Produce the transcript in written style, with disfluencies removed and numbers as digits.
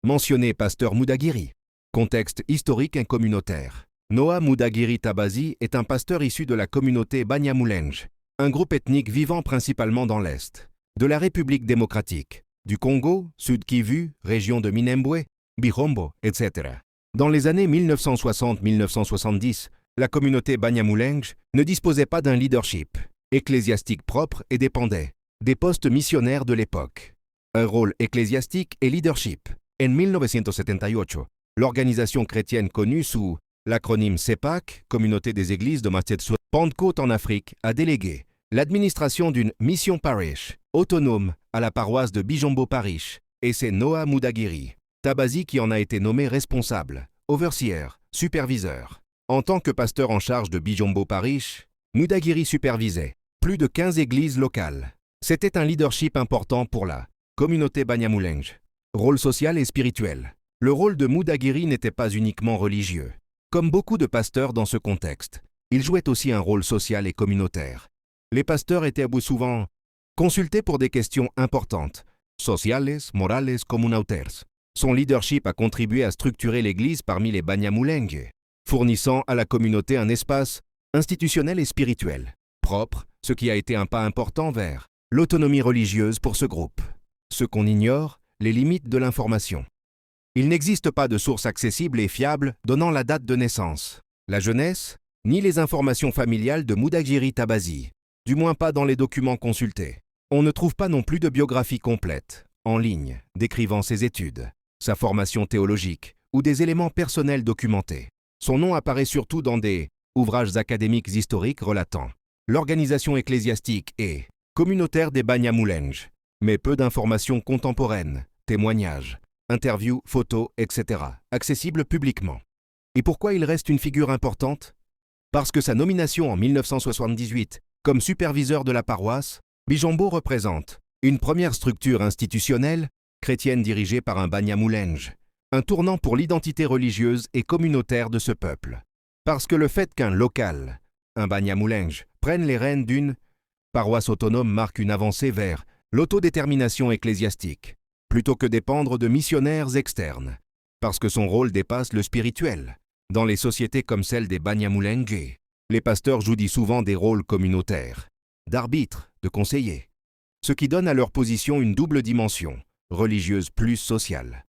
Mentionné pasteur Mudagiri. Contexte historique et communautaire. Noah Mudagiri Tabazi est un pasteur issu de la communauté Banyamulenge, un groupe ethnique vivant principalement dans l'Est, de la République démocratique, du Congo, Sud Kivu, région de Minembwe, Bihombo, etc. Dans les années 1960-1970, la communauté Banyamulenge ne disposait pas d'un leadership ecclésiastique propre et dépendait des postes missionnaires de l'époque. Un rôle ecclésiastique et leadership. En 1978, l'organisation chrétienne connue sous l'acronyme CEPAC, Communauté des Églises de Matsetsou, Pentecôte en Afrique, a délégué l'administration d'une mission parish autonome à la paroisse de Bijombo Parish, et c'est Noah Mudagiri Tabazi qui en a été nommé responsable, overseer, superviseur. En tant que pasteur en charge de Bijombo Parish, Mudagiri supervisait plus de 15 églises locales. C'était un leadership important pour la communauté Banyamulenge. Rôle social et spirituel. Le rôle de Mudagiri n'était pas uniquement religieux. Comme beaucoup de pasteurs dans ce contexte, il jouait aussi un rôle social et communautaire. Les pasteurs étaient souvent consultés pour des questions importantes, sociales, morales, communautaires. Son leadership a contribué à structurer l'Église parmi les Banyamulenge, fournissant à la communauté un espace institutionnel et spirituel propre, ce qui a été un pas important vers l'autonomie religieuse pour ce groupe. Ce qu'on ignore, les limites de l'information. Il n'existe pas de source accessible et fiable donnant la date de naissance, la jeunesse, ni les informations familiales de Mudagiri Tabazi, du moins pas dans les documents consultés. On ne trouve pas non plus de biographie complète, en ligne, décrivant ses études, sa formation théologique ou des éléments personnels documentés. Son nom apparaît surtout dans des ouvrages académiques historiques relatant l'organisation ecclésiastique et communautaire des Banyamulenge, mais peu d'informations contemporaines, témoignages, interviews, photos, etc., accessibles publiquement. Et pourquoi il reste une figure importante? Parce que sa nomination en 1978 comme superviseur de la paroisse, Bijombo représente une première structure institutionnelle chrétienne dirigée par un Banyamulenge, un tournant pour l'identité religieuse et communautaire de ce peuple. Parce que le fait qu'un local, un Banyamulenge, prenne les rênes d'une paroisse autonome marque une avancée vers l'autodétermination ecclésiastique, plutôt que dépendre de missionnaires externes, parce que son rôle dépasse le spirituel. Dans les sociétés comme celle des Banyamulenge, les pasteurs jouent souvent des rôles communautaires, d'arbitres, de conseillers, ce qui donne à leur position une double dimension, religieuse plus sociale.